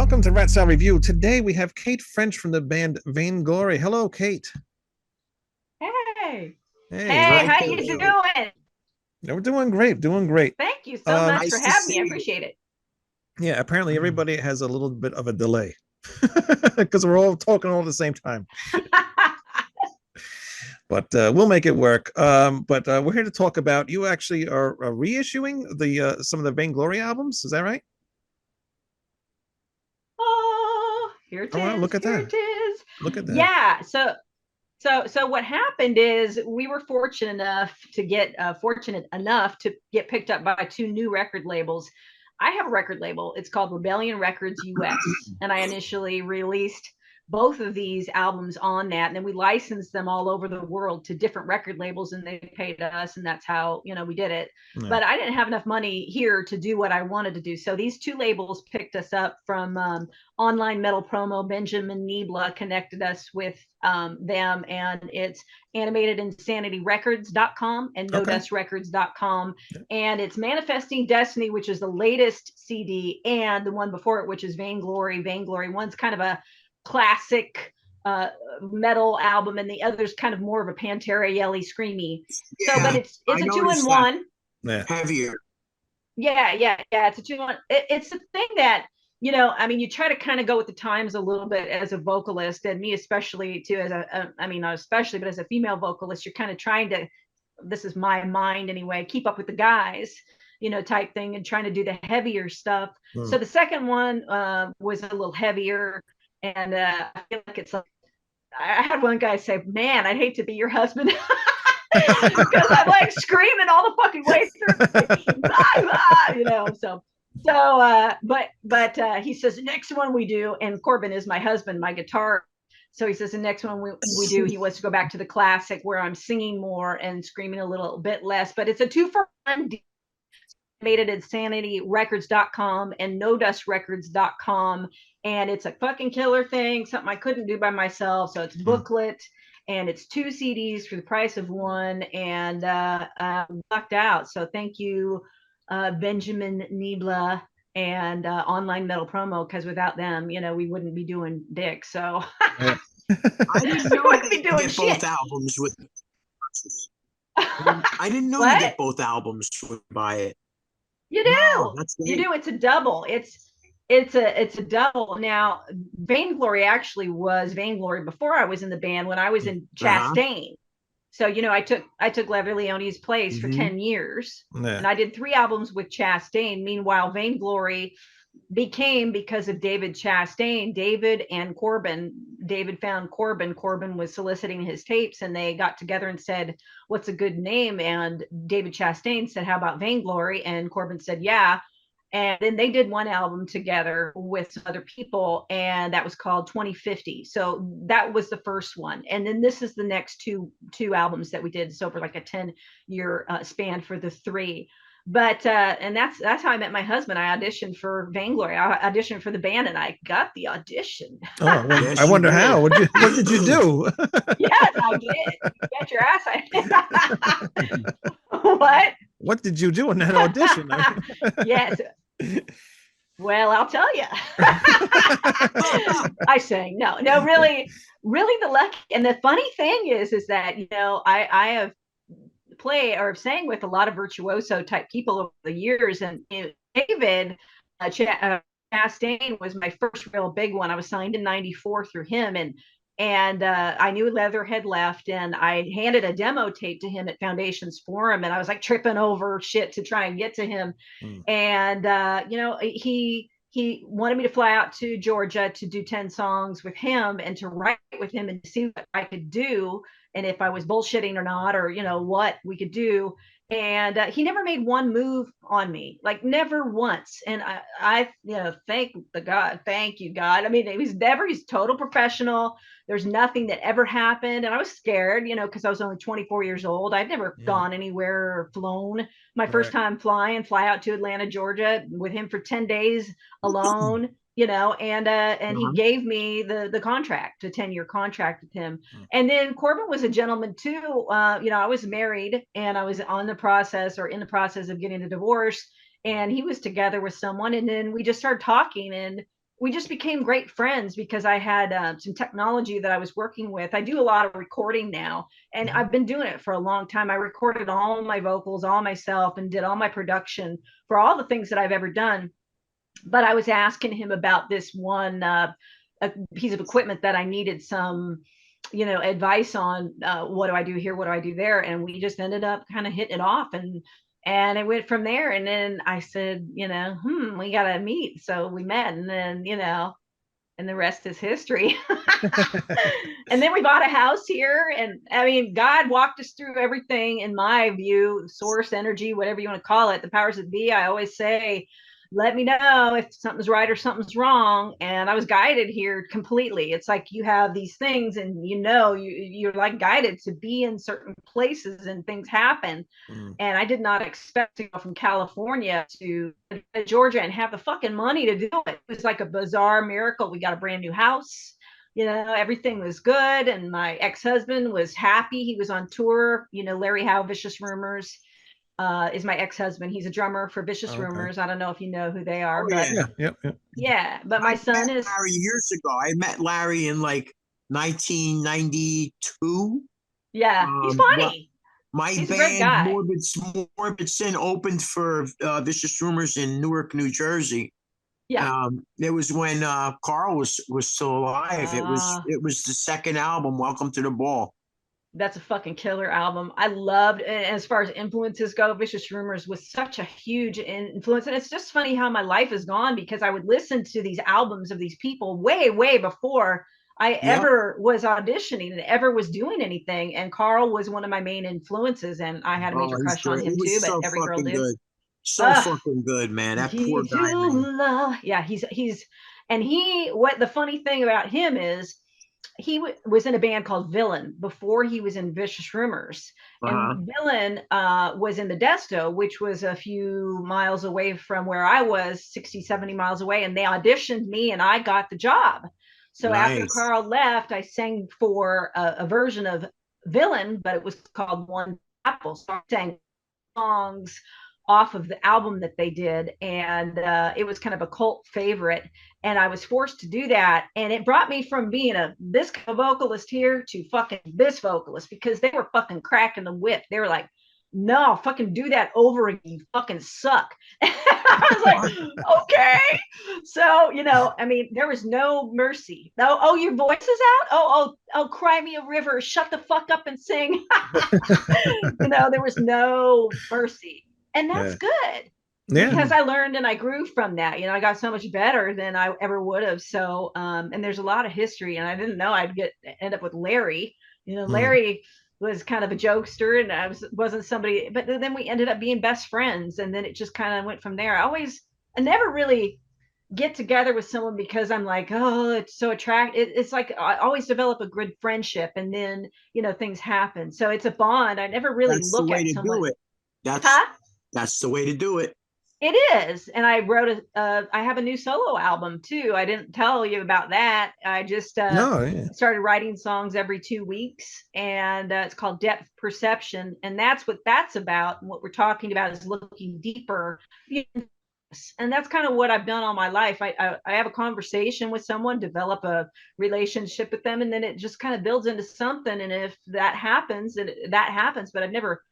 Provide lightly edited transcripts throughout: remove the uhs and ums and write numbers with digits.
Welcome to Rat Style Review. Today we have Kate French from the band Vainglory. Hello, Kate. Hey, Hey, hey, well, how you doing? we're doing great, doing great. Thank you so Um, much for Nice to having me. see I you. appreciate it. yeah, apparently everybody has a little bit of a delay because we're all talking all at the same time, but we'll make it work. But we're here to talk about you actually are reissuing the some of the Vainglory albums. Is that right? Oh, here it Oh, wow, is. look at Here that. it is. Look at that. Yeah. So what happened is we were fortunate enough to get picked up by two new record labels. I have a record label. It's called Rebellion Records US, and I initially released both of these albums on that, and then we licensed them all over the world to different record labels, and they paid us, and that's how we did it. Yeah. But I didn't have enough money here to do what I wanted to do, so these two labels picked us up from online metal promo. Benjamin Niebla connected us with them, and it's animatedinsanityrecords.com and Okay. nodustrecords.com, and it's Manifesting Destiny, which is the latest CD, and the one before it, which is Vainglory. One's kind of a classic metal album, and the other's kind of more of a Pantera yelly screamy. So but Yeah, it's I a two in noticed that one. Yeah. heavier. Yeah, it's a two in one. It's a thing that, I mean, you try to kind of go with the times a little bit as a vocalist, and me especially too, as I mean, not especially, but as a female vocalist, you're kind of trying to, this is my mind anyway, keep up with the guys, type thing, and trying to do the heavier stuff. Hmm. So the second one was a little heavier, and I feel like it's like, I had one guy say, "Man, I'd hate to be your husband." Because I'm like screaming all the fucking way through, but he says the next one we do, and Corbin is my husband, my guitar. So he says the next one we do, he wants to go back to the classic where I'm singing more and screaming a little bit less. But it's a 2 for 1. Made it at sanityrecords.com and nodustrecords.com, and it's a fucking killer thing, something I couldn't do by myself. So it's booklet, and it's 2 CDs for the price of one, and I'm lucked out. So thank you, Benjamin Niebla and Online Metal Promo, because without them, we wouldn't be doing dick. So Yeah. I didn't we know wouldn't that be you doing get both shit. albums with. I didn't know you What? get both albums when you buy it. You Wow, do. that's You great. do. It's a double. It's a double. Now, Vainglory actually was Vainglory before I was in the band, when I was in Uh-huh. Chastain. So, I took Leone's place for Mm-hmm. 10 years, Yeah. and I did 3 albums with Chastain. Meanwhile, Vainglory became because of David Chastain. David and Corbin. David found Corbin. Corbin was soliciting his tapes, and they got together and said, "What's a good name?" And David Chastain said, "How about Vainglory?" And Corbin said, "Yeah." And then they did one album together with some other people, and that was called 2050. So that was the first one, and then this is the next two albums that we did. So for like a 10-year span for the three. But and that's how I met my husband. I auditioned for Vainglory. I auditioned for the band, and I got the audition. Oh, well, I Yes, you wonder did. how. What did you do? Yes, I did. You bet your ass I did. What? What did you do in that audition? Yes. Well, I'll tell you. I sang. No, really the luck. And the funny thing is that, I have play or sang with a lot of virtuoso type people over the years. And David Chastain was my first real big one. I was signed in '94 through him, and I knew Leather had left, and I handed a demo tape to him at Foundations Forum, and I was like tripping over shit to try and get to him. Hmm. And he wanted me to fly out to Georgia to do 10 songs with him and to write with him and to see what I could do, and if I was bullshitting or not, or what we could do. And he never made one move on me, like never once. And thank you, God. I mean, he's total professional. There's nothing that ever happened, and I was scared, because I was only 24 years old. I'd never Hmm. gone anywhere or flown. My first Right. time fly out to Atlanta, Georgia, with him for 10 days alone. And he Uh-huh. gave me the contract, a 10-year contract with him. Hmm. And then Corbin was a gentleman too. I was married, and I was in the process of getting a divorce, and he was together with someone, and then we just started talking, and we just became great friends because I had some technology that I was working with. I do a lot of recording now, and I've been doing it for a long time. I recorded all my vocals, all myself, and did all my production for all the things that I've ever done. But I was asking him about this one a piece of equipment that I needed some, advice on. What do I do here? What do I do there? And we just ended up kind of hitting it off, and it went from there. And then I said, we got to meet. So we met, and then, and the rest is history. And then we bought a house here. And I mean, God walked us through everything, in my view, source, energy, whatever you want to call it, the powers that be. I always say, let me know if something's right or something's wrong. And I was guided here completely. It's like you have these things, and you're like guided to be in certain places, and things happen. And I did not expect to go from California to Georgia and have the fucking money to do it. It was like a bizarre miracle. We got a brand new house. Everything was good. And my ex-husband was happy. He was on tour. Larry Howe, Vicious Rumors, is my ex-husband. He's a drummer for Vicious Rumors. I don't know if you know who they are, but yeah. But my son is Larry years ago. I met Larry in like 1992. Yeah, he's funny. My He's a great guy. band Morbid Sin opened for Vicious Rumors in Newark, New Jersey. Yeah. It was when Carl was still alive. It was the second album, Welcome to the Ball. That's a fucking killer album. I loved, as far as influences go, Vicious Rumors was such a huge influence. And it's just funny how my life has gone, because I would listen to these albums of these people way, way before I ever was auditioning and ever was doing anything. And Carl was one of my main influences, and I had a major crush on him too, but every girl did. Good. So fucking good, man. That poor guy. Man. Yeah, what the funny thing about him is, he was in a band called Villain before he was in Vicious Rumors. And Villain was in the Desto, which was a few miles away from where I was, 60, 70 miles away. And they auditioned me, and I got the job. So after Carl left, I sang for a version of Villain, but it was called One Apple. So I sang songs off of the album that they did, and it was kind of a cult favorite, and I was forced to do that, and it brought me from being this vocalist here to fucking this vocalist, because they were fucking cracking the whip. They were like, no, fucking do that over again, you fucking suck. I was like, okay. So, I mean, there was no mercy. Oh, your voice is out? Oh, cry me a river, shut the fuck up and sing. There was no mercy. And that's good, because I learned and I grew from that. I got so much better than I ever would have. So, and there's a lot of history, and I didn't know I'd end up with Larry. Larry was kind of a jokester, and I wasn't somebody, but then we ended up being best friends, and then it just kind of went from there. I never really get together with someone because I'm like, oh, it's so attractive. It's like I always develop a good friendship, and then things happen. So it's a bond. I never really look at someone. That's the way to do it. It is. And I wrote I have a new solo album too. I didn't tell you about that. I just started writing songs every 2 weeks, and it's called Depth Perception. And that's what that's about. And what we're talking about is looking deeper. And that's kind of what I've done all my life. I have a conversation with someone, develop a relationship with them, and then it just kind of builds into something. And if that happens, that happens. But I've never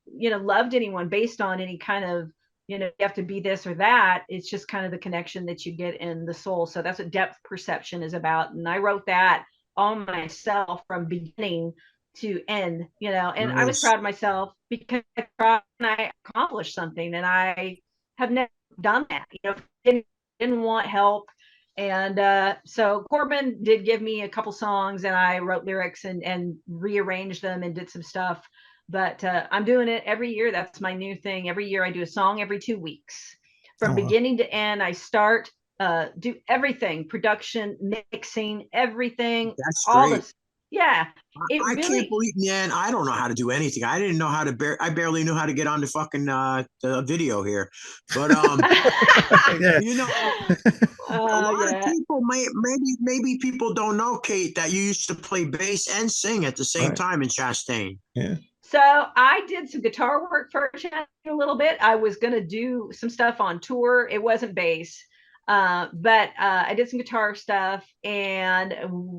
loved anyone based on any kind of, you have to be this or that. It's just kind of the connection that you get in the soul. So that's what Depth Perception is about. And I wrote that all myself from beginning to end, and I was proud of myself because I tried and I accomplished something, and I have never done that, didn't want help. And so Corbin did give me a couple songs, and I wrote lyrics and rearranged them and did some stuff. But I'm doing it every year. That's my new thing. Every year I do a song every 2 weeks. From beginning to end, I start, do everything, production, mixing, everything. That's all great. This. Yeah. I can't believe, man, I don't know how to do anything. I didn't know how to, I barely knew how to get on the fucking the video here. But, a lot of people, maybe people don't know, Kate, that you used to play bass and sing at the same time in Chastain. Yeah. So I did some guitar work for Chastain a little bit. I was going to do some stuff on tour. It wasn't bass. But I did some guitar stuff, and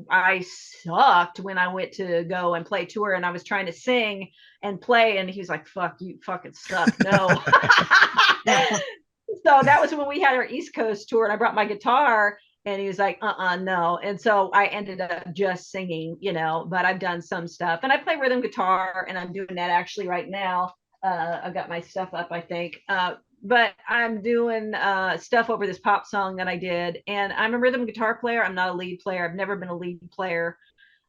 I sucked when I went to go and play tour, and I was trying to sing and play, and he was like, "Fuck, you fucking suck." No. So that was when we had our East Coast tour, and I brought my guitar, and he was like, no. And so I ended up just singing, but I've done some stuff, and I play rhythm guitar, and I'm doing that actually right now. I've got my stuff up, I think. But I'm doing stuff over this pop song that I did, and I'm a rhythm guitar player. I'm not a lead player. I've never been a lead player.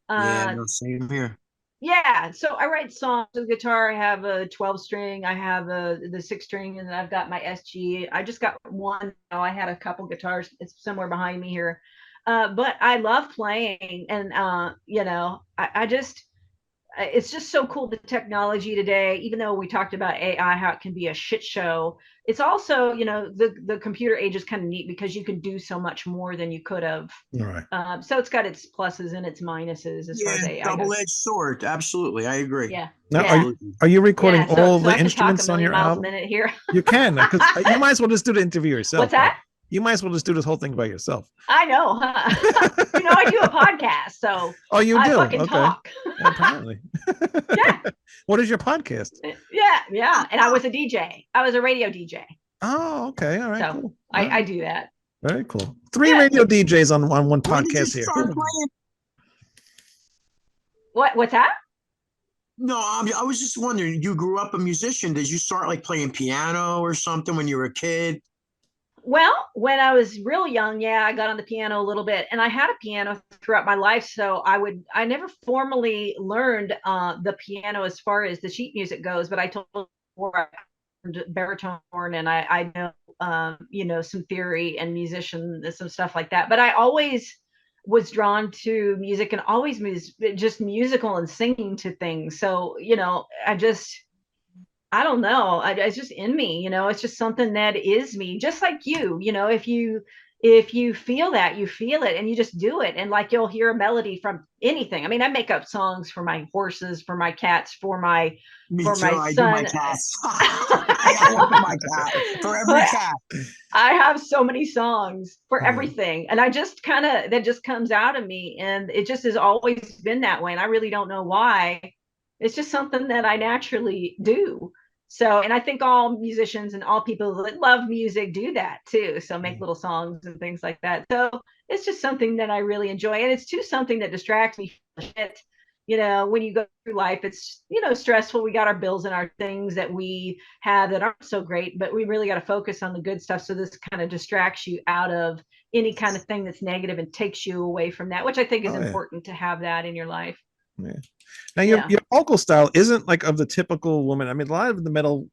Yeah, Uh, no, same here. yeah, so I write songs with guitar. I have a 12 string, I have the 6 string, and then I've got my SG. I just got one now. I had a couple guitars, it's somewhere behind me here. But I love playing, and I just it's just so cool, the technology today. Even though we talked about AI, how it can be a shit show, it's also, the computer age is kind of neat because you can do so much more than you could have. All right. So it's got its pluses and its minuses as far as AI goes. Double-edged sword. Absolutely, I agree. Yeah. Now, yeah. are you recording Yeah, so, all so the I can instruments talk a on your million miles album? a minute here. You can, because you might as well just do the interview yourself. What's that? You might as well just do this whole thing by yourself. I know, huh? I do a podcast, so Oh, you I do? fucking Okay. talk. Apparently. Yeah. What is your podcast? Yeah. And I was a DJ. I was a radio DJ. Oh, okay. All right, So cool. I do that. Very cool. 3 radio DJs on one When did you podcast here. start playing? What's that? No, I was just wondering, you grew up a musician. Did you start like playing piano or something when you were a kid? Well, when I was real young, yeah, I got on the piano a little bit, and I had a piano throughout my life. So I never formally learned the piano as far as the sheet music goes, but I told before I learned baritone, and I know, some theory and musician, some stuff like that. But I always was drawn to music, and always just musical and singing to things. So, I don't know. It's just in me, it's just something that is me, just like you, if you feel that, you feel it, and you just do it. And like, you'll hear a melody from anything. I mean, I make up songs for my horses, for my cats, for my I do my son. cats. I got one for my cat. For every cat. I have so many songs for everything. And that just comes out of me. And it just has always been that way. And I really don't know why. It's just something that I naturally do. So, and I think all musicians and all people that love music do that too. So make little songs and things like that. So it's just something that I really enjoy. And it's too something that distracts me from shit. When you go through life, it's, stressful. We got our bills and our things that we have that aren't so great, but we really got to focus on the good stuff. So this kind of distracts you out of any kind of thing that's negative and takes you away from that, which I think is important to have that in your life. Yeah. Now your vocal style isn't like of the typical woman. I mean, a lot of the metal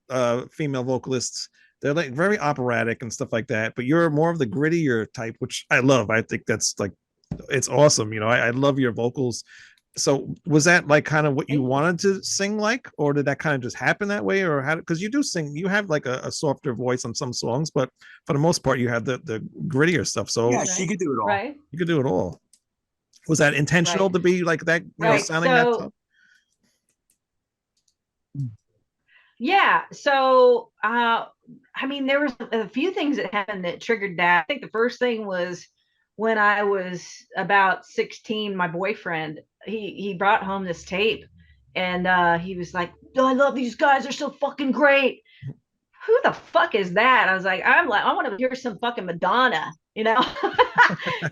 female vocalists, they're like very operatic and stuff like that, but you're more of the grittier type, which I love. I think that's like, it's awesome. I love your vocals. So was that like kind of what you wanted to sing like, or did that kind of just happen that way, or how? Because you do sing, you have like a softer voice on some songs, but for the most part, you have the grittier stuff. So yeah, she could do it all. Right. You could do it all. Was that intentional to be like that, sounding that tough? Yeah. So, I mean, there was a few things that happened that triggered that. I think the first thing was when I was about 16, my boyfriend, he brought home this tape, and he was like, oh, I love these guys. They're so fucking great. Who the fuck is that? I was like, I want to hear some fucking Madonna,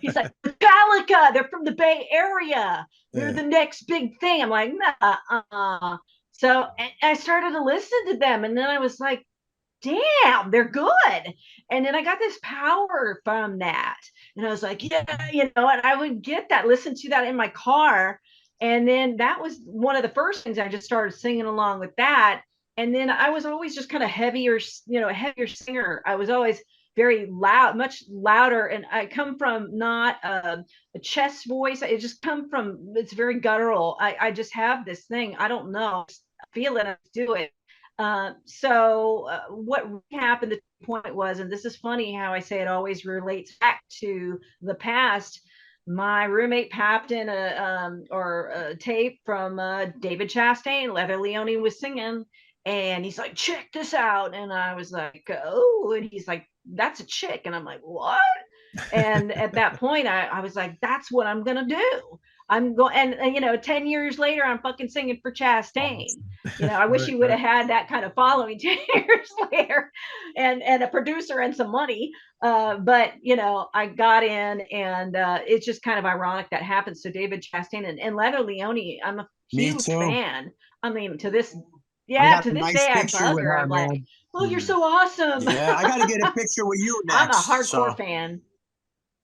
He's like, Metallica, they're from the Bay Area. They're the next big thing. I'm like, nah. So I started to listen to them, and then I was like, damn, they're good. And then I got this power from that. And I was like, yeah, and I would get that, listen to that in my car. And then that was one of the first things. I just started singing along with that. And then I was always just kind of heavier singer. I was always very loud, much louder. And I come from not a chest voice. It just come from, it's very guttural. I just have this thing. I don't know. I feel it. I do it. So what happened, the point was, and this is funny how I say it always relates back to the past. My roommate popped in a tape from David Chastain. Leone was singing, and he's like, check this out. And I was like, oh, and he's like, that's a chick. And I'm like, what? And at that point, I was like, that's what I'm gonna do. I'm going, and 10 years later, I'm fucking singing for Chastain. I wish he would have had that kind of following 10 years later, and a producer and some money. But I got in, and it's just kind of ironic that happened. So David Chastain and Leather Leone, I'm a huge fan. I mean, to this day, I bug her. I'm like, oh, you're so awesome. Yeah, I got to get a picture with you next. I'm a hardcore fan.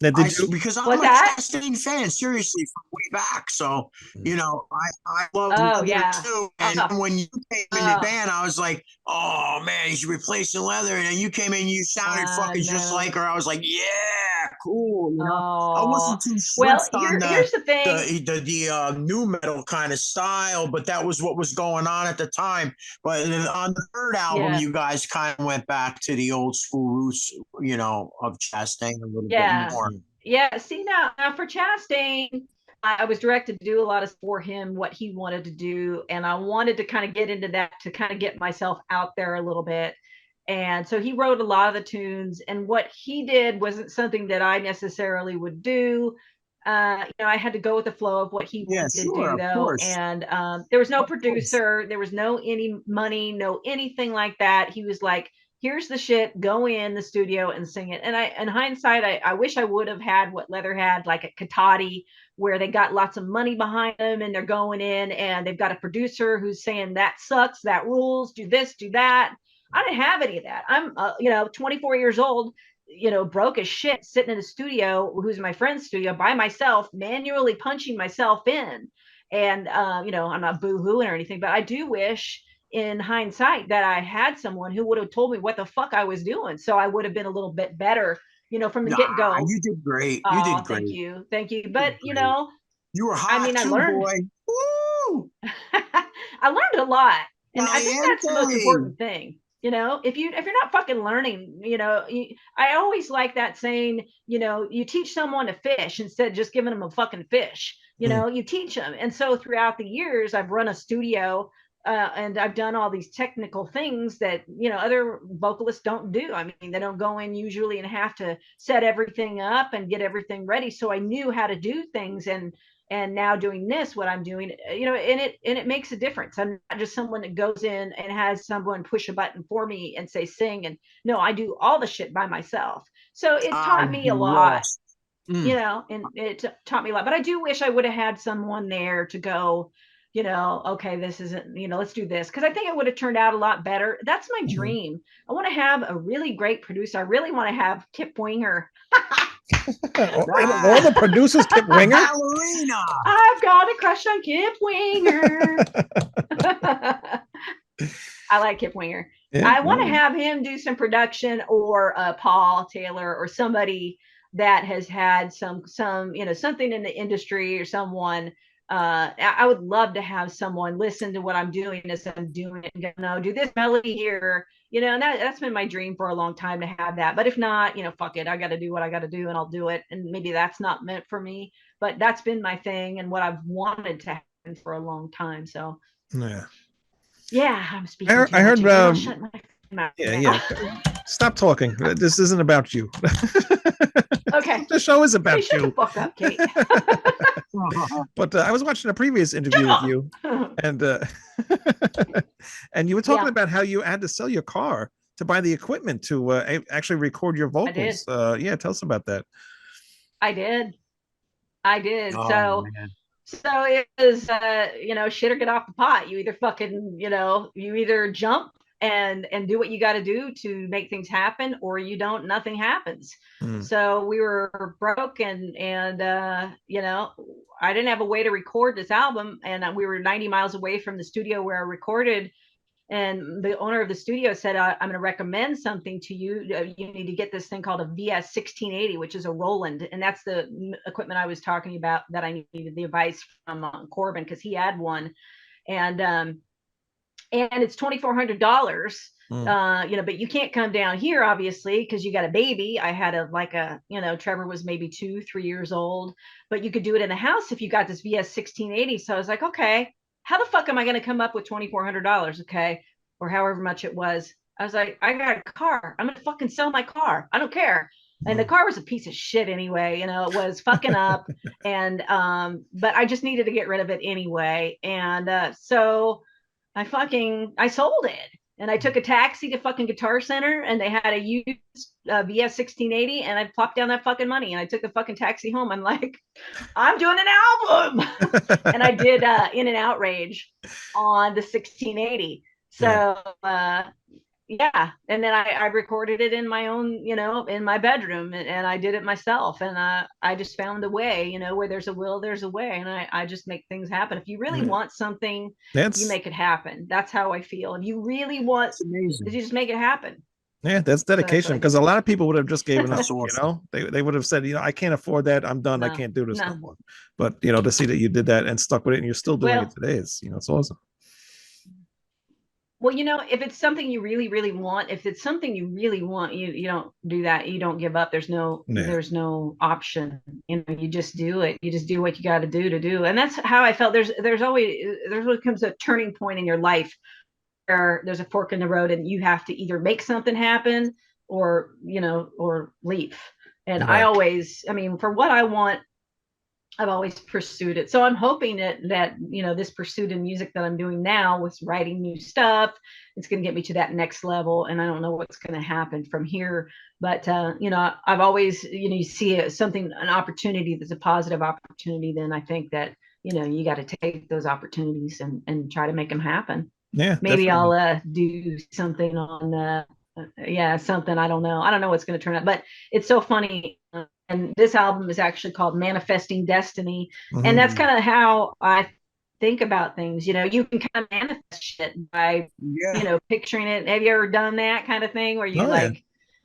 Now, because I'm a Chastain fan, seriously, from way back. So, I love Leather too. And when you came in the band, I was like, oh man, he's replacing Leather. And then you came in, you sounded fucking just like her. I was like, yeah, cool. I wasn't too switched on here's the thing. the new metal kind of style, but that was what was going on at the time. But on the third album, you guys kind of went back to the old school roots, of Chastain a little bit more. Yeah. See, now for Chastain, I was directed to do a lot of for him, what he wanted to do. And I wanted to kind of get into that to kind of get myself out there a little bit. And so he wrote a lot of the tunes, and what he did wasn't something that I necessarily would do. I had to go with the flow of what he wanted to do, though. And there was no producer, there was no any money, no anything like that. He was like, here's the shit, go in the studio and sing it. And in hindsight, I wish I would have had what Leather had, like a Katati, where they got lots of money behind them and they're going in and they've got a producer who's saying that sucks, that rules, do this, do that. I didn't have any of that. I'm 24 years old, broke as shit, sitting in a studio, who's my friend's studio, by myself, manually punching myself in. And I'm not boo-hooing or anything, but I do wish in hindsight that I had someone who would have told me what the fuck I was doing, so I would have been a little bit better, from the get-go. You did great. You did great. Thank you. But you were hot. I mean, I learned. Boy. Woo! I learned a lot, and I think that's the most important thing. If you're not fucking learning, I always like that saying, you teach someone to fish instead of just giving them a fucking fish. You teach them. And so throughout the years, I've run a studio. And I've done all these technical things that other vocalists don't do. I mean, they don't go in usually and have to set everything up and get everything ready. So I knew how to do things, and now doing this, what I'm doing, and it makes a difference. I'm not just someone that goes in and has someone push a button for me and say sing, and no, I do all the shit by myself. So it taught me a lot, and it taught me a lot. But I do wish I would have had someone there to go, okay, this isn't, let's do this. Cause I think it would have turned out a lot better. That's my dream. I want to have a really great producer. I really want to have Kip Winger. All the producers, Kip Winger? Ballerina. I've got a crush on Kip Winger. I like Kip Winger. Yeah, I want to have him do some production, or Paul Taylor, or somebody that has had some something in the industry, or someone. I would love to have someone listen to what I'm doing as I'm doing it and go, no, do this melody here, and that's been my dream for a long time, to have that. But if not, fuck it, I got to do what I got to do, and I'll do it. And maybe that's not meant for me, but that's been my thing and what I've wanted to happen for a long time. So yeah, I'm speaking. I heard shut my mouth. Yeah. Stop talking. This isn't about you. Okay. The show is about shut you. The fuck up, Kate. But I was watching a previous interview with you, and and you were talking about how you had to sell your car to buy the equipment to actually record your vocals. Tell us about that. I did. Oh, so it was shit or get off the pot. You either fucking you either jump and do what you got to do to make things happen, or you don't, nothing happens. So we were broke, and I didn't have a way to record this album, and we were 90 miles away from the studio where I recorded. And the owner of the studio said, I'm going to recommend something to you. You need to get this thing called a VS 1680, which is a Roland. And that's the equipment I was talking about that I needed the advice from Corbin, because he had one. And it's $2,400, but you can't come down here, obviously, because you got a baby. I had Trevor was maybe 2-3 years old, but you could do it in the house if you got this VS 1680. So I was like, okay, how the fuck am I going to come up with $2,400? Okay. Or however much it was. I was like, I got a car. I'm gonna fucking sell my car. I don't care. And the car was a piece of shit anyway. You know, it was fucking up. And but I just needed to get rid of it anyway. And so I sold it. And I took a taxi to fucking Guitar Center, and they had a used VS 1680, and I plopped down that fucking money, and I took the fucking taxi home. I'm like, I'm doing an album. And I did In an Outrage on the 1680. So yeah, and then I recorded it in my own, you know, in my bedroom, and I did it myself. And I just found a way, you know, where there's a will, there's a way. And I just make things happen. If you really want something, you make it happen. That's how I feel. If you really want, you just make it happen. Yeah, that's dedication, because a lot of people would have just given up. You know, they would have said, you know, I can't afford that. I'm done. I can't do this no more. But, you know, to see that you did that and stuck with it, and you're still doing it today, is, you know, it's awesome. Well, you know, if it's something you really, really want, you don't do that. You don't give up. There's no option. You know, you just do it. You just do what you got to do. And that's how I felt. There's always comes a turning point in your life where there's a fork in the road, and you have to either make something happen or, you know, or leave. And I mean, for what I want, I've always pursued it. So I'm hoping that, you know, this pursuit in music that I'm doing now with writing new stuff, it's going to get me to that next level. And I don't know what's going to happen from here. But, you know, I've always, you know, you see an opportunity that's a positive opportunity, then I think that, you know, you got to take those opportunities and try to make them happen. Yeah. Maybe definitely. I'll do something on something. I don't know what's going to turn out, but it's so funny. And this album is actually called Manifesting Destiny. And that's kind of how I think about things. You know, you can kind of manifest shit by, you know, picturing it. Have you ever done that kind of thing where you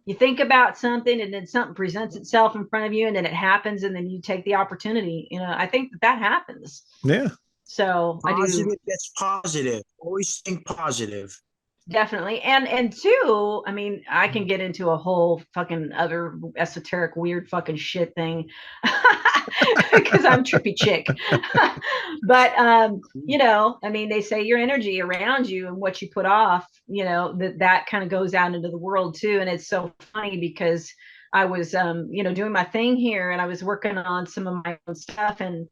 you think about something and then something presents itself in front of you and then it happens and then you take the opportunity? You know, I think that happens. Yeah. So positive, that's positive. Always think positive. Definitely. And two, I mean, I can get into a whole fucking other esoteric, weird fucking shit thing because I'm trippy chick. But, you know, I mean, they say your energy around you and what you put off, you know, that kind of goes out into the world too. And it's so funny because I was, you know, doing my thing here and I was working on some of my own stuff, and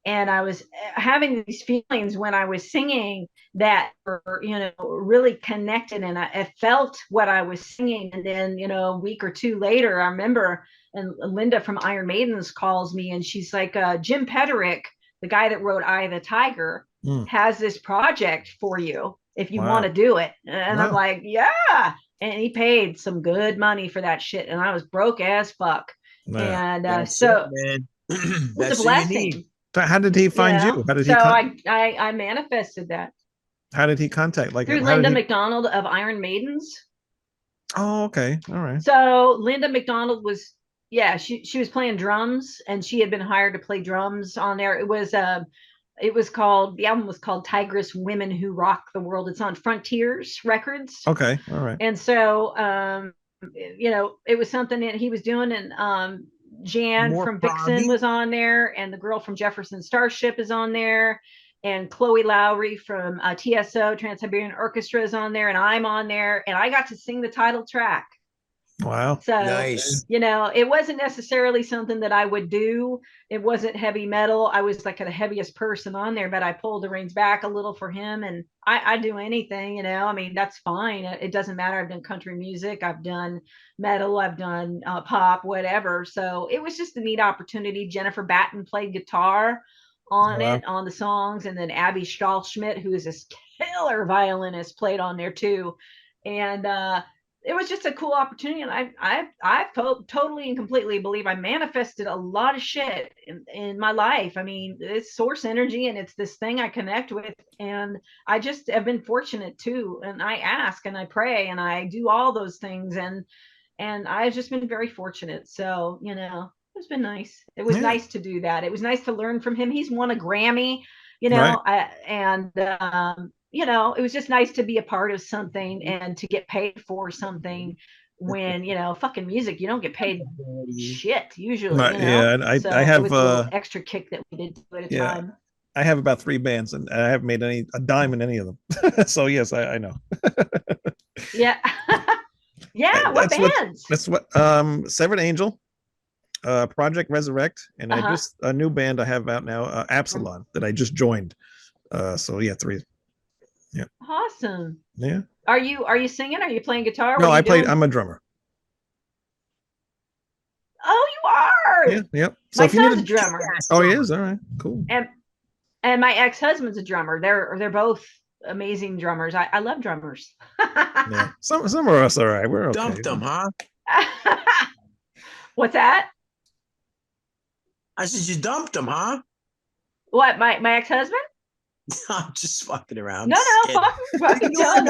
I was having these feelings when I was singing that were, you know, really connected, and I felt what I was singing. And then, you know, a week or two later, I remember, and Linda from Iron Maidens calls me, and she's like, Jim Pederick, the guy that wrote Eye of the Tiger, has this project for you if you want to do it. And I'm like, yeah. And he paid some good money for that shit, and I was broke as fuck. And so it's a blessing. How did he find you? How did he? I manifested that. How did he contact? Like through Linda McDonald of Iron Maidens. Oh, okay, all right. So Linda McDonald was, she was playing drums, and she had been hired to play drums on there. The album was called Tigress Women Who Rock the World. It's on Frontiers Records. Okay, all right. And so, you know, it was something that he was doing, and Jan from Vixen was on there, and the girl from Jefferson Starship is on there, and Chloe Lowry from TSO Trans-Siberian Orchestra is on there, and I'm on there, and I got to sing the title track. Wow. So nice. You know, it wasn't necessarily something that I would do. It wasn't heavy metal. I was like the heaviest person on there, but I pulled the reins back a little for him, and I do anything, you know. I mean, that's fine. It doesn't matter. I've done country music, I've done metal, I've done pop, whatever. So it was just a neat opportunity. Jennifer Batten played guitar on it, on the songs, and then Abby Stahlschmidt, who is this killer violinist, played on there too. And it was just a cool opportunity, and I totally and completely believe I manifested a lot of shit in my life. I mean, it's source energy, and it's this thing I connect with, and I just have been fortunate too. And I ask and I pray and I do all those things, and I've just been very fortunate. So, you know, it's been nice. It was nice to do that. It was nice to learn from him. He's won a Grammy, you know, you know, it was just nice to be a part of something and to get paid for something when, you know, fucking music, you don't get paid shit usually. You know? Yeah, so I have a little extra kick that we did at a time. I have about 3 bands, and I haven't made a dime in any of them. So yes, I know. Yeah. Yeah. What bands? That's what Severed Angel, Project Resurrect, and I just a new band I have out now, Absalon, that I just joined. So yeah, 3. Yeah. Awesome. Yeah. Are you singing? Are you playing guitar? No, I'm a drummer. Oh, you are. Yeah, yep. So my son's a drummer. Oh, he is. All right, cool. And my ex-husband's a drummer. They're both amazing drummers. I love drummers. Yeah. Some of us are all right. We're okay. Dumped them, huh? What's that? I said you dumped them, huh? What, my ex-husband? I'm just fucking around. No, fucking no.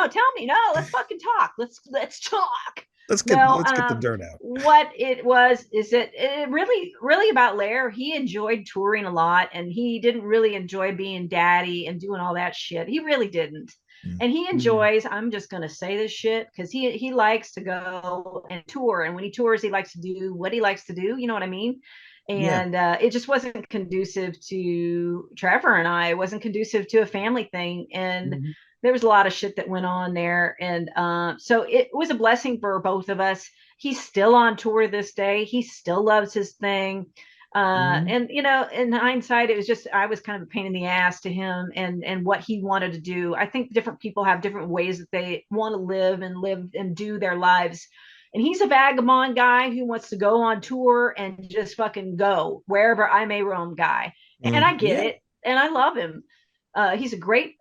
Tell me, no. Let's fucking talk. Let's talk. Let's get the dirt out. What it was is that it really about Lair. He enjoyed touring a lot, and he didn't really enjoy being daddy and doing all that shit. He really didn't. And he enjoys, I'm just going to say this shit, because he likes to go and tour. And when he tours, he likes to do what he likes to do. You know what I mean? And it just wasn't conducive to Trevor and I. It wasn't conducive to a family thing. And there was a lot of shit that went on there. And so it was a blessing for both of us. He's still on tour this day. He still loves his thing. And, you know, in hindsight, it was just, I was kind of a pain in the ass to him and what he wanted to do. I think different people have different ways that they want to live and do their lives. And he's a vagabond guy who wants to go on tour and just fucking go wherever I may roam guy. And I get it. And I love him. He's a great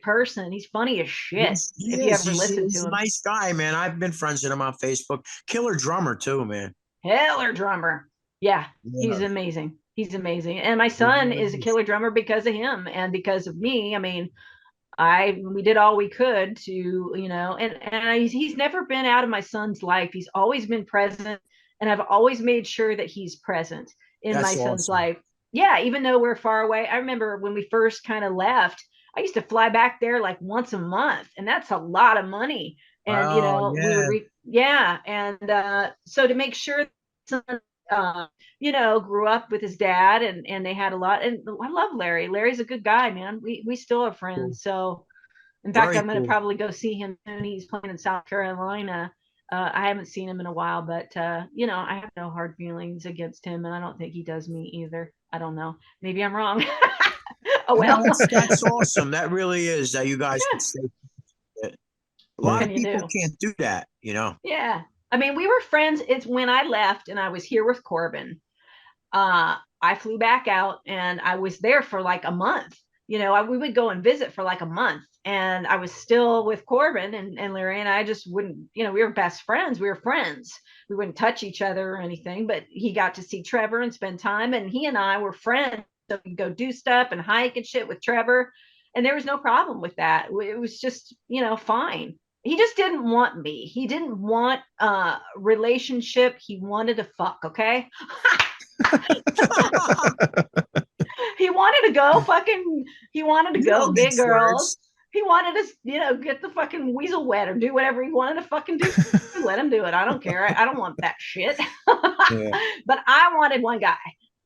person. He's funny as shit. You ever listen to him. He's a nice guy, man. I've been friends with him on Facebook. Killer drummer too, man. Killer drummer. Yeah. He's amazing. He's amazing. And my son is a killer drummer because of him and because of me. I mean, we did all we could to, you know, and he's never been out of my son's life. He's always been present, and I've always made sure that he's present in my son's life. Yeah, even though we're far away. I remember when we first kind of left, I used to fly back there like once a month, and that's a lot of money. And you know, and so to make sure you know, grew up with his dad and they had a lot. And I love Larry. Larry's a good guy, man. We still are friends. Cool. So in fact, I'm going to probably go see him soon. He's playing in South Carolina. I haven't seen him in a while, but you know, I have no hard feelings against him, and I don't think he does me either. I don't know. Maybe I'm wrong. Oh well. That's awesome. That really is that you guys can say it. A lot of people can't do that, you know. Yeah. I mean, we were friends. It's when I left and I was here with Corbin. I flew back out and I was there for like a month. You know, we would go and visit for like a month, and I was still with Corbin and Larry, and I just wouldn't, you know, we were best friends. We were friends. We wouldn't touch each other or anything, but he got to see Trevor and spend time, and he and I were friends. So we'd go do stuff and hike and shit with Trevor. And there was no problem with that. It was just, you know, fine. He just didn't want me. He didn't want a relationship. He wanted to fuck, okay? He wanted to go get girls. He wanted to, you know, get the fucking weasel wet or do whatever he wanted to fucking do. Let him do it. I don't care. I don't want that shit. But I wanted one guy.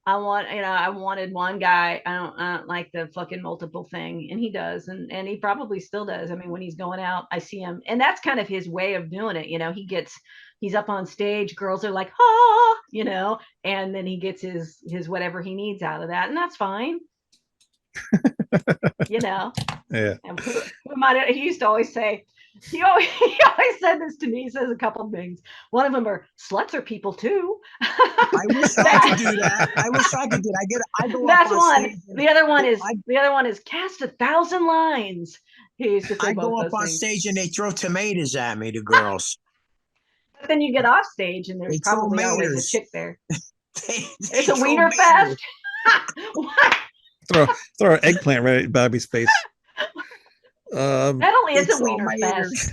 I wanted one guy. I don't like the fucking multiple thing, and he does, and he probably still does. I mean, when he's going out, I see him, and that's kind of his way of doing it. You know, he's up on stage, girls are like, ah, you know, and then he gets his whatever he needs out of that, and that's fine. You know. Yeah. And he used to always say, he always said this to me. He says a couple of things. One of them are, sluts are people too. I wish I could do that. I wish I could do that. I go That's one. The other one is cast 1,000 lines. He used to say I go up on stage and they throw tomatoes at me, the girls. But then you get off stage and there's probably always a chick there. It's a wiener fest. What? Throw an eggplant right at Bobby's face. That only is a wiener fest.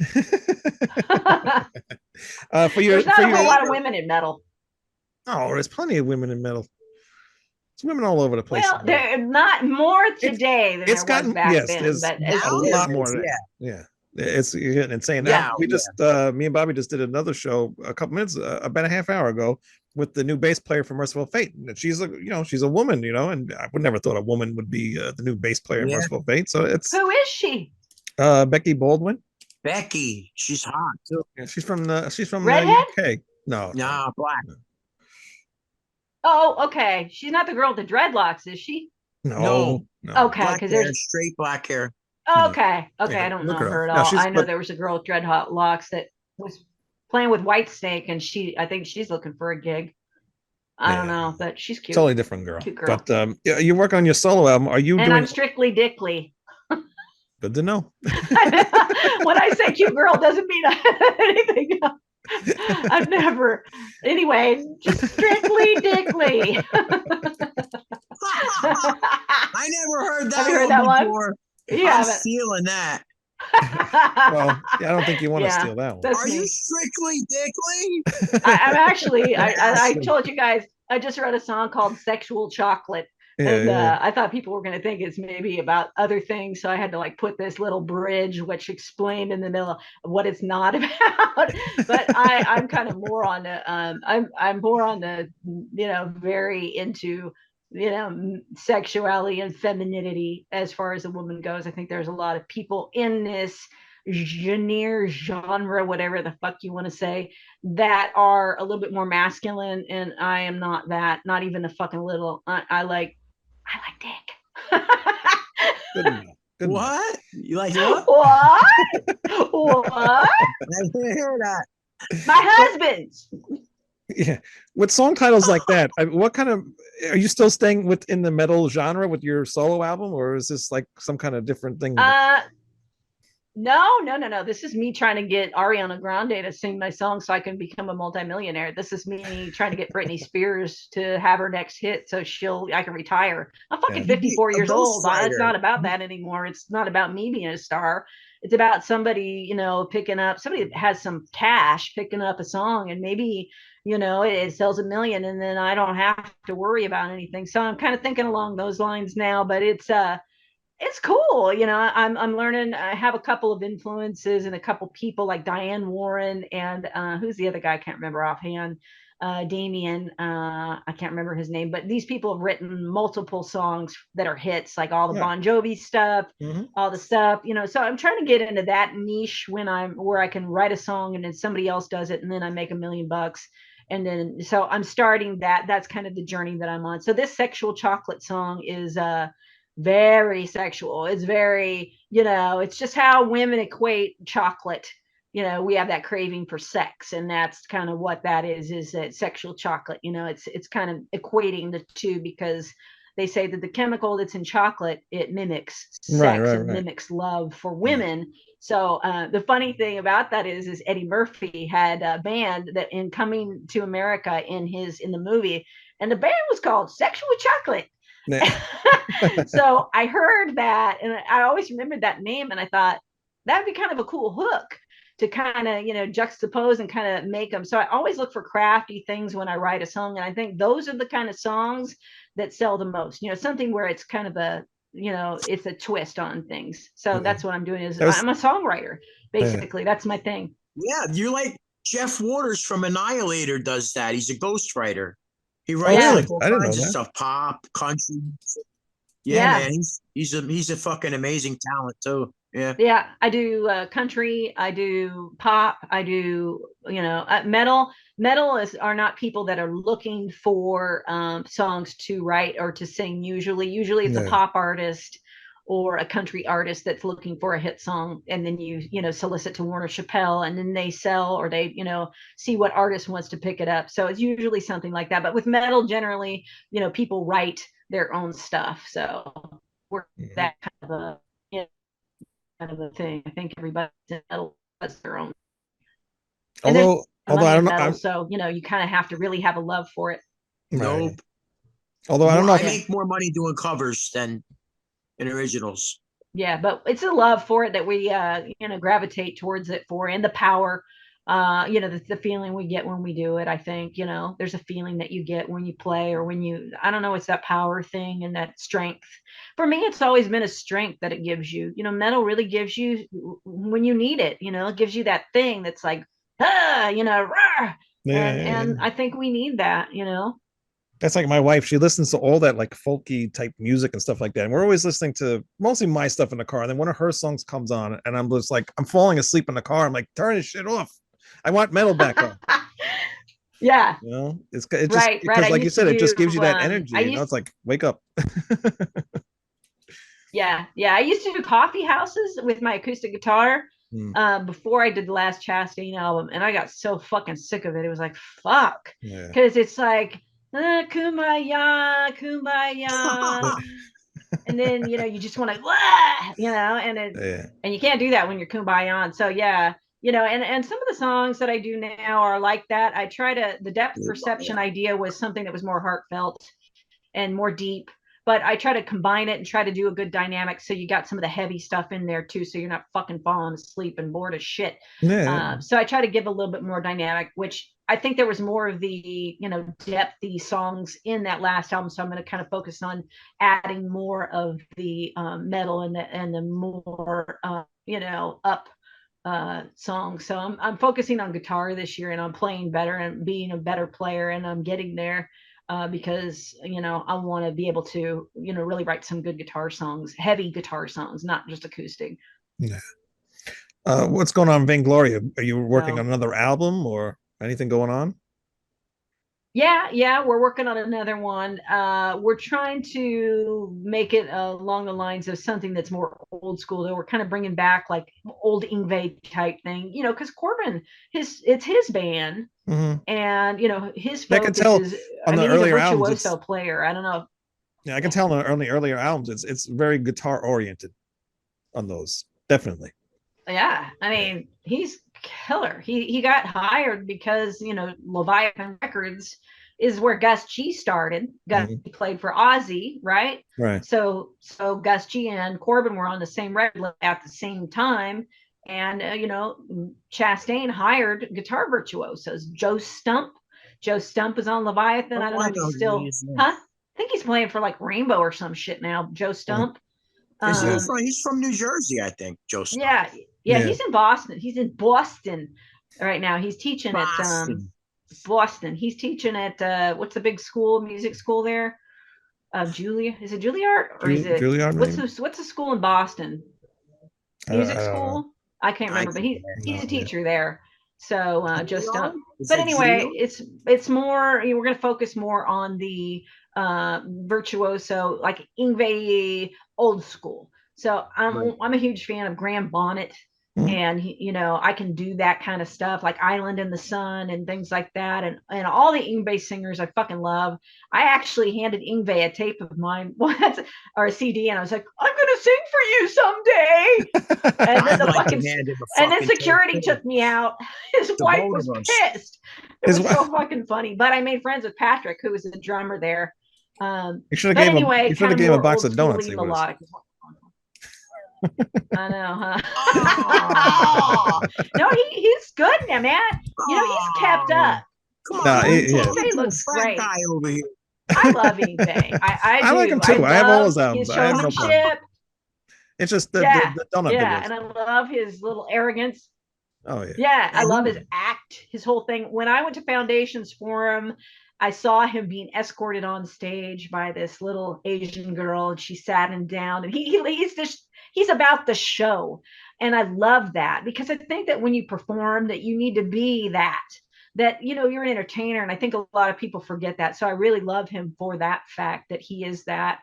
There's not a whole lot of women in metal. Oh, there's plenty of women in metal. There's women all over the place. Well, they're not more today than there was back then. There's but a lot more. Yeah. It's getting insane. Now, me and Bobby just did another show a couple minutes, about a half hour ago, with the new bass player for Merciful Fate. She's a woman, you know, and I would never thought a woman would be the new bass player of Merciful Fate. So it's who is she? Becky Baldwin. Becky, she's hot too. Yeah, she's from the Redhead? UK. No, Nah, black. Oh, okay. She's not the girl with the dreadlocks, is she? no. Okay, Black because hair, there's straight black hair. okay. Yeah, I don't look know her up. her at No, all. she's I know but there was a girl with dreadlocks that was playing with Whitesnake, and I think she's looking for a gig. I don't yeah, know, but she's cute. totally different girl. Cute girl. But yeah, you work on your solo album. Are you And doing? I'm strictly Dickly. Good to know. When I say cute girl, doesn't mean anything else. I've never. Anyway, just strictly Dickly. I never heard that, Have you heard one that before. one? You I'm haven't. stealing that. Well, yeah, I don't think you want to Yeah, steal that one. that's Are me. you strictly Dickly? I'm actually. I Awesome. told you guys. I just wrote a song called "Sexual Chocolate." Yeah, And yeah. I thought people were going to think it's maybe about other things, so I had to like put this little bridge, which explained in the middle what it's not about. But I'm kind of more on the I'm more on the very into sexuality and femininity as far as a woman goes. I think there's a lot of people in this genre, whatever the fuck you want to say, that are a little bit more masculine, and I am not that, not even a fucking little. I like dick. Good enough. Good enough. What? You like what? What? I didn't hear that. My husband's. Yeah, with song titles like that, what kind of are you still staying within the metal genre with your solo album, or is this like some kind of different thing? No. This is me trying to get Ariana Grande to sing my song so I can become a multimillionaire. This is me trying to get Britney Spears to have her next hit so I can retire. I'm fucking 54 years old. It's not about that anymore. It's not about me being a star. It's about somebody, picking up somebody that has some cash, picking up a song, and maybe, it sells 1 million, and then I don't have to worry about anything. So I'm kind of thinking along those lines now, but it's cool. I'm learning. I have a couple of influences and a couple people like Diane Warren and who's the other guy? I can't remember offhand. Damien, I can't remember his name, but these people have written multiple songs that are hits, like all the Bon Jovi stuff, all the stuff, so I'm trying to get into that niche where I can write a song and then somebody else does it and then I make $1 million. And then, so I'm starting that's kind of the journey that I'm on. So this Sexual Chocolate song is, very sexual. It's very, it's just how women equate chocolate. We have that craving for sex, and that's kind of what that is that sexual chocolate. It's kind of equating the two, because they say that the chemical that's in chocolate, it mimics sex and mimics love for women. So the funny thing about that is Eddie Murphy had a band that in Coming to America in the movie, and the band was called Sexual Chocolate. So I heard that, and I always remembered that name, and I thought that'd be kind of a cool hook to kind of juxtapose and kind of make them. So I always look for crafty things when I write a song, and I think those are the kind of songs that sell the most. Something where it's kind of a it's a twist on things. So that's what I'm doing. I'm a songwriter, basically. That's my thing. Yeah, you're like Jeff Waters from Annihilator does that. He's a ghostwriter. He writes like all kinds of stuff, pop, country. Yeah, man, he's a fucking amazing talent too. Yeah, I do country, I do pop, I do metal. Are not people that are looking for songs to write or to sing. Usually it's a pop artist or a country artist that's looking for a hit song, and then you solicit to Warner Chappelle, and then they sell, or they see what artist wants to pick it up. So it's usually something like that. But with metal, generally, people write their own stuff. So we're that kind of a kind of a thing. I think everybody in metal has their own. Although I don't know, metal, so you kind of have to really have a love for it. Nope. Although I don't know, I make more money doing covers than in originals. Yeah, but it's a love for it that we gravitate towards it for, and the power. The feeling we get when we do it. I think there's a feeling that you get when you play, or when I don't know, it's that power thing and that strength. For me, it's always been a strength that it gives you. Metal really gives you when you need it. It gives you that thing that's like, rah! And I think we need that. That's like my wife. She listens to all that like folky type music and stuff like that. And we're always listening to mostly my stuff in the car. And then one of her songs comes on, and I'm just like, I'm falling asleep in the car. I'm like, turn this shit off. I want metal back on. Yeah. You know, it just Right. because like you said, it just gives you that I energy. You know, it's like, wake up. Yeah. I used to do coffee houses with my acoustic guitar before I did the last Chastain album, and I got so fucking sick of it. It was like, fuck. Because it's like, kumbaya, kumbaya. And then, you know, you just want to, you know, and you can't do that when you're kumbaya. So, yeah, you know, and some of the songs that I do now are like that. I try to, the depth perception idea was something that was more heartfelt and more deep, but I try to combine it and try to do a good dynamic. So you got some of the heavy stuff in there too. So you're not fucking falling asleep and bored as shit. So I try to give a little bit more dynamic, which I think there was more of the, you know, depthy songs in that last album. So I'm going to kind of focus on adding more of the metal and the more, you know, up songs. So I'm focusing on guitar this year, and I'm playing better and being a better player, and I'm getting there. Because, you know, I want to be able to, you know, really write some good guitar songs, heavy guitar songs, not just acoustic. Yeah. What's going on, Vainglory? Are you working on another album or anything going on? Yeah, we're working on another one. We're trying to make it along the lines of something that's more old school. That we're kind of bringing back like old Yngwie type thing, you know, because Corbin, it's his band, and you know his focus is. I mean, he's a virtuoso player. I don't know. Yeah, I can tell on the earlier albums, it's very guitar oriented on those, definitely. Yeah, I mean, he's killer. He got hired because, you know, Leviathan Records is where Gus G started. Gus G played for Ozzy, right? Right. So Gus G and Corbin were on the same record at the same time, and you know, Chastain hired guitar virtuosos. Joe Stump. Joe Stump is on Leviathan. I don't know if he's still, huh? I think he's playing for like Rainbow or some shit now. Joe Stump. He's from New Jersey, I think. Joe Stump. Yeah, he's in Boston. He's in Boston right now. He's teaching at Boston. He's teaching at what's the big school, music school there? Julia. Is it Juilliard or is it Juilliard? What's the school in Boston? Music school? I can't remember, but he's a teacher there. So just but anyway, it's more, you know, we're going to focus more on the virtuoso, like Yngwie old school. So I'm a huge fan of Graham Bonnet, and he, you know, I can do that kind of stuff like Island in the Sun and things like that, and all the Yngwie singers I fucking love. I actually handed Yngwie a tape of mine once, or a CD, and I was like, I'm gonna sing for you someday. And then then security took me out. His wife was pissed. It was so fucking funny. But I made friends with Patrick, who was the drummer there. You should have gave him a box of donuts. Melodic. I know, huh? No, he's good now, man. You know, he's kept up. Come on, Yngwie looks great. Guy over here. I love Yngwie. I like him too. I have all his albums. His showmanship. It's just the donut videos. And I love his little arrogance. Oh yeah. Yeah, I love his act, his whole thing. When I went to Foundations for him, I saw him being escorted on stage by this little Asian girl, and she sat him down, and he's about the show. And I love that, because I think that when you perform, that you need to be that, you know, you're an entertainer. And I think a lot of people forget that. So I really love him for that fact that he is that.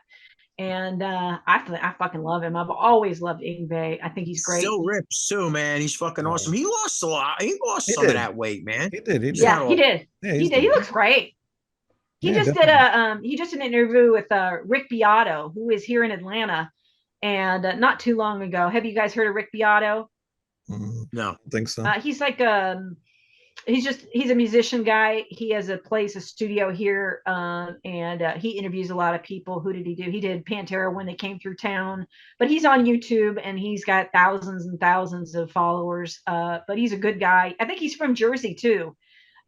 And I fucking love him. I've always loved Yngwie. I think he's great. Still rips too, man. He's fucking awesome. He lost a lot. He lost some of that weight, man. He did. Yeah, he did. Yeah, he did. He looks great. He just did an interview with Rick Beato, who is here in Atlanta, and not too long ago. Have you guys heard of Rick Beato? No, I think so. He's like he's a musician guy. He has a studio here, and he interviews a lot of people. Who did he do? He did Pantera when they came through town, but he's on YouTube, and he's got thousands and thousands of followers. But he's a good guy. I think he's from Jersey too.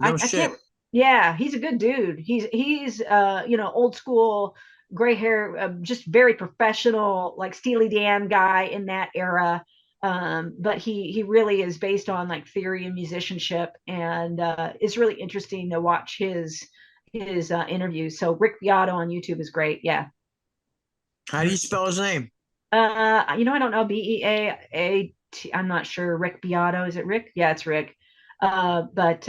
No shit. Yeah, he's a good dude. He's you know, old school, gray hair, just very professional, like Steely Dan guy in that era. But he really is based on like theory and musicianship, and it's really interesting to watch his interviews. So Rick Beato on YouTube is great. Yeah. How do you spell his name? I don't know. Beaat. I'm not sure. Rick Beato. Is it Rick? Yeah, it's Rick. But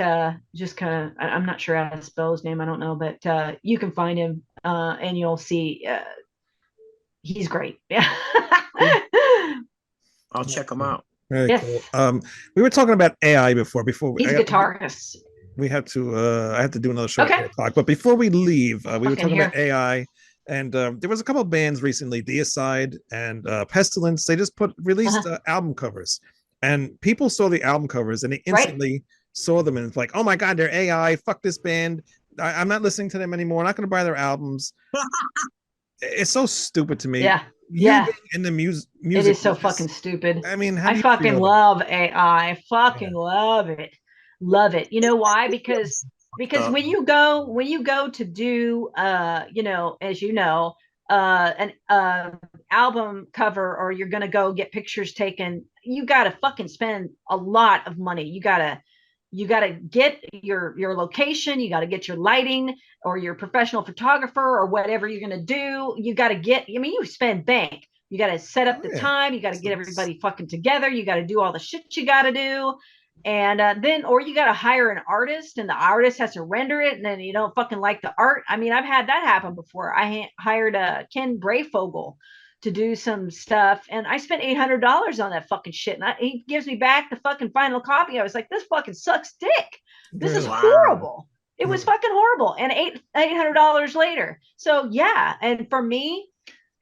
just kind of, I'm not sure how to spell his name. I don't know, but you can find him and you'll see he's great. Yeah. I'll check him out. Very yes. cool. We were talking about AI before. He's a guitarist. We have to. I have to do another show okay. talk. But before we leave, we were talking here. about AI, and there was a couple of bands recently, Deicide and Pestilence. They just released album covers, and people saw the album covers and they instantly saw them, and it's like, oh my god, they're AI. Fuck this band. I'm not listening to them anymore. I'm not going to buy their albums. It's so stupid to me. Yeah. Yeah. In the music. It is so fucking stupid. I mean, I fucking love AI. I fucking love it. Love it. You know why? Because when you go to do as you know, an album cover, or you're gonna go get pictures taken, you gotta fucking spend a lot of money. You gotta get your location, you gotta get your lighting, or your professional photographer, or whatever you're gonna do. You gotta get, you spend bank. You gotta set up the time, you gotta get everybody fucking together, you gotta do all the shit you gotta do. And then, or you got to hire an artist, and the artist has to render it, and then you don't fucking like the art. I mean, I've had that happen before. I hired Ken Brayfogle to do some stuff, and I spent $800 on that fucking shit. And he gives me back the fucking final copy. I was like, this fucking sucks dick. This is horrible. It was fucking horrible. And $800 later. So yeah, and for me,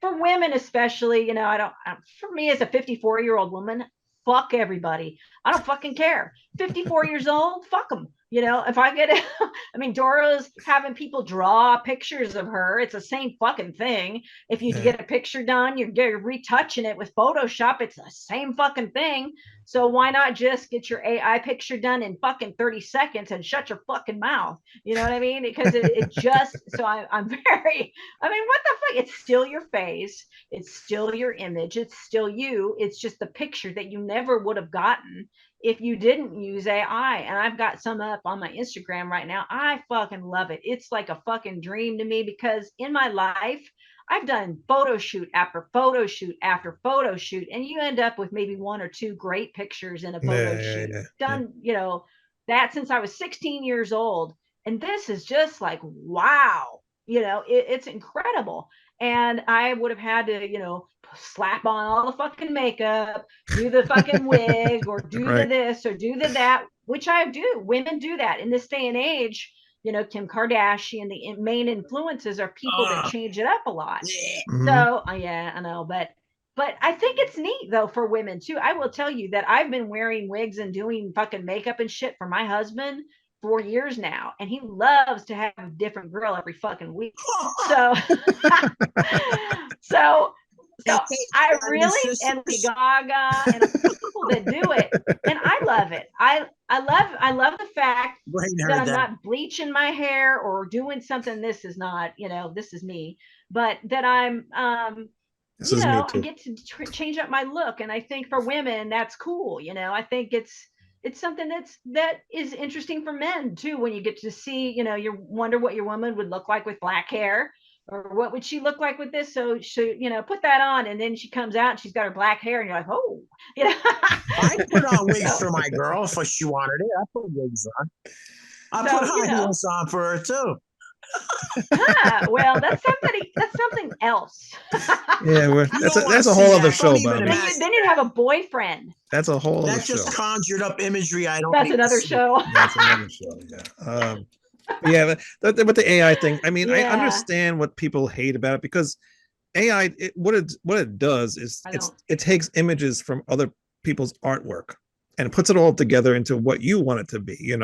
for women especially, for me as a 54-year-old woman, fuck everybody. I don't fucking care. 54 years old, fuck them. If I get it, Dora's having people draw pictures of her. It's the same fucking thing. If you get a picture done, you're retouching it with Photoshop. It's the same fucking thing. So why not just get your AI picture done in fucking 30 seconds and shut your fucking mouth? You know what I mean? Because it just, so I'm very, what the fuck? It's still your face. It's still your image. It's still you. It's just the picture that you never would have gotten if you didn't use AI. And I've got some up on my Instagram right now. I fucking love it. It's like a fucking dream to me, because in my life, I've done photo shoot after photo shoot after photo shoot, and you end up with maybe one or two great pictures in a photo shoot. Done, that since I was 16 years old. And this is just like, wow, it's incredible. And I would have had to, slap on all the fucking makeup, do the fucking wig, or do the this or do the that, which I do. Women do that in this day and age. Kim Kardashian, the main influences are people that change it up a lot. So I know, but I think it's neat though for women too. I will tell you that I've been wearing wigs and doing fucking makeup and shit for my husband 4 years now, and he loves to have a different girl every fucking week. So I really am Gaga, and people that do it, and I love it. I love the fact that I'm not bleaching my hair or doing something. This is not, this is me, but that I'm, I get to change up my look, and I think for women that's cool. I think it's something that is interesting for men too, when you get to see, you wonder what your woman would look like with black hair, or what would she look like with this. So put that on, and then she comes out and she's got her black hair, and you're like, oh, I put on wigs for my girl if she wanted it. I put wigs on. I put high heels on for her too. Well, that's something else. Yeah, that's a whole other show, Bob. Then you'd have a boyfriend. That's a whole other show. That just conjured up imagery. That's another show. That's another show. Yeah. But the AI thing, I understand what people hate about it, because AI, what it does is it takes images from other people's artwork and puts it all together into what you want it to be,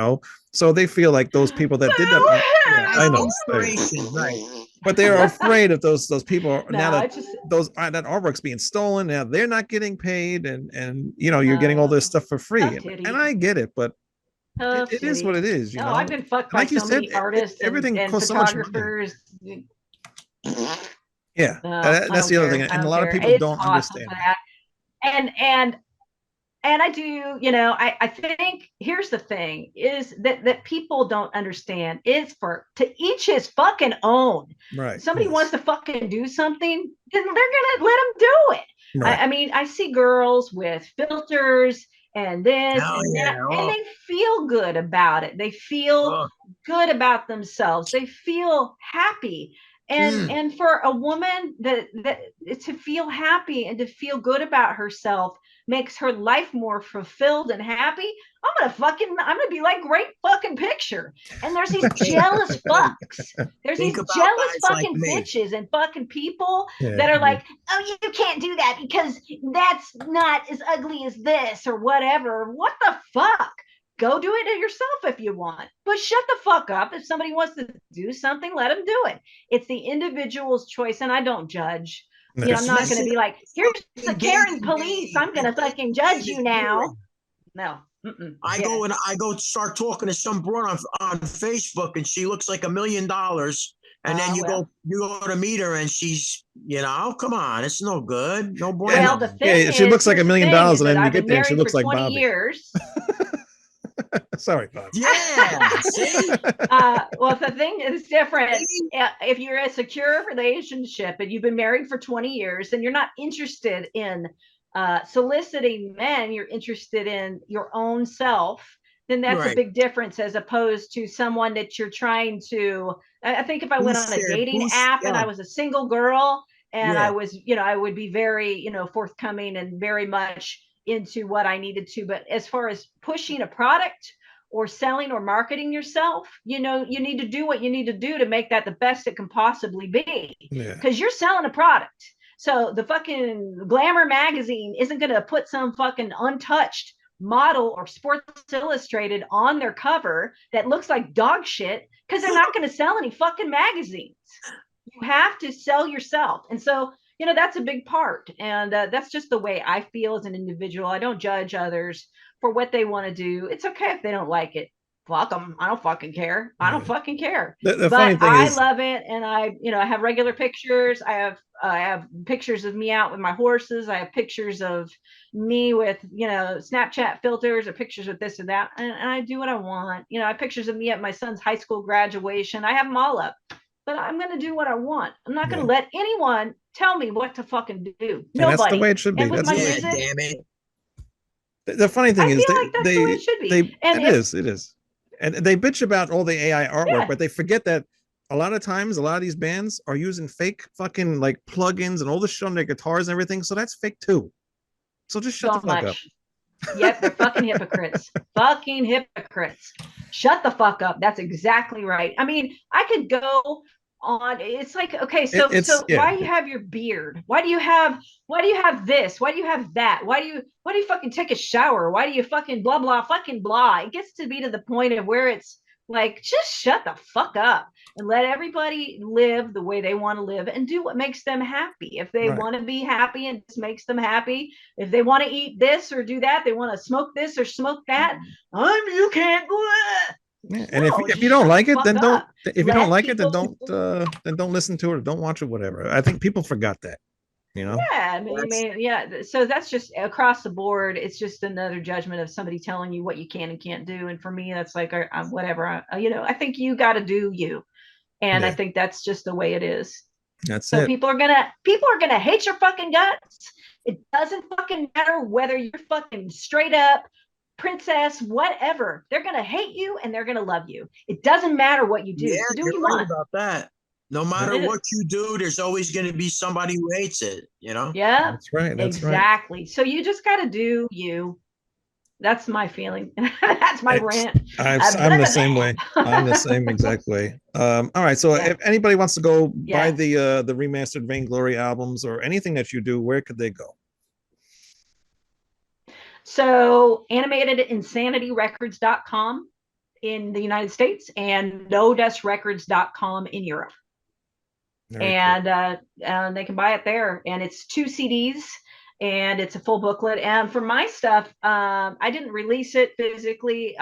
so they feel like those people that did that. I know, right? But they're afraid of those people now that that artwork's being stolen. Now they're not getting paid, and you're getting all this stuff for free, and I get it, but it is what it is. I've been fucked by so many artists, everything and photographers. Yeah, that's the other thing, and a lot of people don't understand that. And And I do, I think here's the thing is that people don't understand is for to each his fucking own. Right. If somebody wants Yes. to fucking do something, then they're gonna let them do it. Right. I mean, I see girls with filters and this Oh and yeah. that, and Oh, they feel good about it. They feel oh. good about themselves. They feel happy. Mm. And for a woman that to feel happy and to feel good about herself makes her life more fulfilled and happy, I'm gonna be like, great fucking picture. And there's these jealous fucks. There's Think these about jealous guys like fucking me. bitches and fucking people Yeah. that are like, oh, you can't do that because that's not as ugly as this or whatever. What the fuck? Go do it yourself if you want. But shut the fuck up. If somebody wants to do something, let them do it. It's the individual's choice, and I don't judge. I'm Yes. not going to Especially be like, here's the fucking Karen dating police. game I'm going that to fucking judge David you now. doing. No. Mm-mm. I Yeah. go and I go start talking to some broad on Facebook, and she looks like $1 million. And then Well, you go to meet her, and she's, come on, it's no good, no And well, the bueno. thing yeah, she is, looks like here's $1 the million, thing and is that then you I've get been there and she married for looks like 20 Bobby. years. Sorry, Bob. Yeah, see, Well, the thing is different. see? If you're a secure relationship and you've been married for 20 years, then you're not interested in soliciting men. You're interested in your own self. Then that's a Right. big difference as opposed to someone that you're trying to. I think if I went on Boost a their dating boost. app and Yeah, I was a single girl and I yeah, was, I would be very, forthcoming and very much into what I needed to. But as far as pushing a product or selling or marketing yourself, you need to do what you need to do to make that the best it can possibly be Yeah. because you're selling a product. So the fucking Glamour magazine isn't going to put some fucking untouched model or Sports Illustrated on their cover that looks like dog shit because they're not going to sell any fucking magazines. You have to sell yourself. And so, that's a big part. And that's just the way I feel as an individual. I don't judge others for what they want to do. It's okay if they don't like it. Fuck them. I don't fucking care. I don't Yeah. fucking care. The But funny thing I is, love it, and I have regular pictures. I have pictures of me out with my horses. I have pictures of me with Snapchat filters or pictures with this and that, and I do what I want. I have pictures of me at my son's high school graduation. I have them all up, but I'm going to do what I want. I'm not going yeah, to let anyone tell me what to fucking do. and that's the way Nobody. it should be. And with That's my the way it yeah. should be. music, Damn it. The funny thing I is, feel like that's the way it should be. And if it is, and they bitch about all the AI artwork, yeah, but they forget that a lot of times, a lot of these bands are using fake fucking like plugins and all this shit on their guitars and everything, so that's fake too. So just shut the don't fuck up. much. Yep, they're fucking hypocrites. Fucking hypocrites. Shut the fuck up. That's exactly right. I mean, I could go on. It's like, okay, It's so yeah, why do you have your beard? Why do you have this? Why do you have that? Why do you fucking take a shower? Why do you fucking blah blah fucking blah? It gets to be to the point of where it's like, just shut the fuck up and let everybody live the way they want to live and do what makes them happy. If they right. want to be happy and this makes them happy, if they want to eat this or do that, they want to smoke this or smoke that, you can't. Yeah. And No, if just you don't shut the like it, fuck then don't. up. If you don't Let like it, people. then don't listen to it or don't watch it, whatever. I think people forgot that. Yeah, yeah. So that's just across the board. It's just another judgment of somebody telling you what you can and can't do. And for me, that's like, whatever. I think you got to do you, and I Yeah, think that's just the way it is. that's So it. people are gonna hate your fucking guts. It doesn't fucking matter whether you're fucking straight up princess, whatever. They're gonna hate you and they're gonna love you. It doesn't matter what you do. Yeah, So do what you're you right want. about that. No matter what you do, there's always going to be somebody who hates it, Yeah, That's right. That's right. exactly. So you just gotta do you. That's my feeling. That's my It's, rant. I'm the same way. I'm the same exact way. All right. So Yeah. if anybody wants to go buy Yeah. the remastered Vainglory albums or anything that you do, where could they go? So animatedinsanityrecords.com in the United States and nodustrecords.com in Europe. Very cool. And they can buy it there. And it's 2 CDs and it's a full booklet. And for my stuff, I didn't release it physically.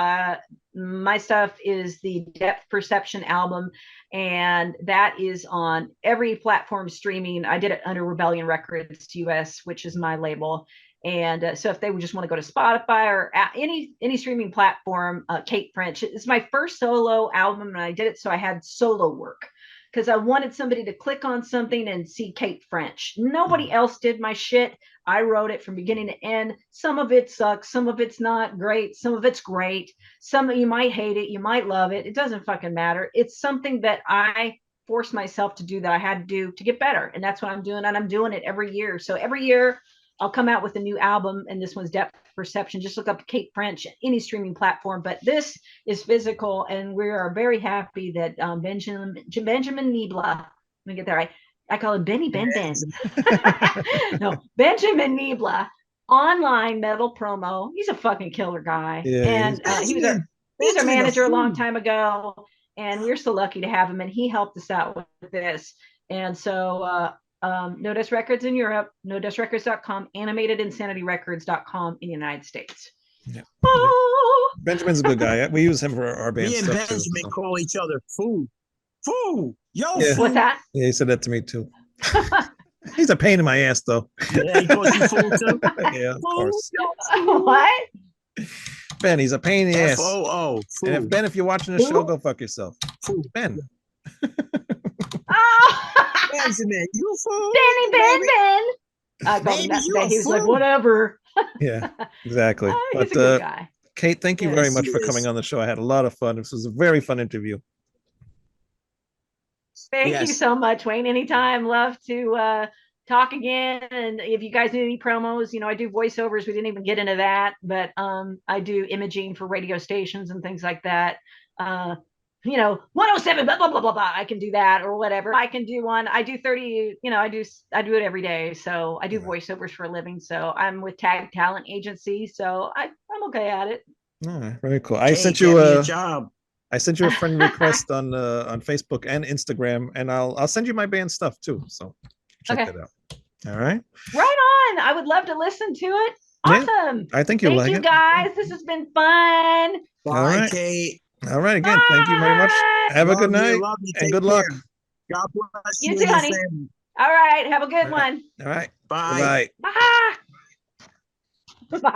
My stuff is the Depth Perception album, and that is on every platform streaming. I did it under Rebellion Records US, which is my label. And so if they would just want to go to Spotify or any streaming platform, Kate French. It's my first solo album, and I did it so I had solo work because I wanted somebody to click on something and see Kate French. Nobody else did my shit. I wrote it from beginning to end. Some of it sucks. Some of it's not great. Some of it's great. Some of you might hate it. You might love it. It doesn't fucking matter. It's something that I forced myself to do, that I had to do to get better. And that's what I'm doing. And I'm doing it every year. So every year I'll come out with a new album, and this one's Depth Perception. Just look up Kate French, any streaming platform. But this is physical, and we are very happy that Benjamin Niebla, let me get that right. I call him Benny Ben Ben. No, Benjamin Niebla, online metal promo. He's a fucking killer guy. Yeah, and he was our manager a long time ago, and we're so lucky to have him. And he helped us out with this. And so No Dust Records in Europe, NoDustRecords.com, AnimatedInsanityRecords.com in the United States. Yeah. Oh! Benjamin's a good guy. We use him for our band Me and stuff Benjamin too, call each other fool. Fool. Yo, Yeah. fool. What's that? Yeah, he said that to me too. He's a pain in my ass though. Yeah, he calls you fool too. Yeah, of Fool. course. What? Ben, he's a pain in the ass. F-O-O. And if Ben, if you're watching the show, go fuck yourself. Fool. Ben. Oh! Benjamin, you fool. Benny Ben Ben. I called him Baby, that you today. a He was like, fool. whatever. Yeah, exactly. He's a But good guy. Kate, thank you Yes, very much he for is. coming on the show. I had a lot of fun. This was a very fun interview. Thank you Yes. so much, Wayne. Anytime. Love to talk again. And if you guys need any promos, I do voiceovers. We didn't even get into that, but I do imaging for radio stations and things like that. 107 blah blah blah blah blah. I can do that or whatever. I can do one. I do 30. I do it every day. So I do voiceovers for a living. So I'm with Tag Talent Agency. So I'm okay at it. All right, very cool. Hey, I sent get you me a job. I sent you a friend request on Facebook and Instagram, and I'll send you my band stuff too. So check Okay. that out. All right. Right on. I would love to listen to it. Yeah, Awesome. I think you'll Thank like you it. guys. This has been fun. Bye, All right. Kate. All right. Again, thank you very much. Bye. Have a Love good you, night love you. and Take good luck. care. God bless You you too, and your honey. family. All right. Have a good All right. one. All right. Bye. Bye. Bye. Bye.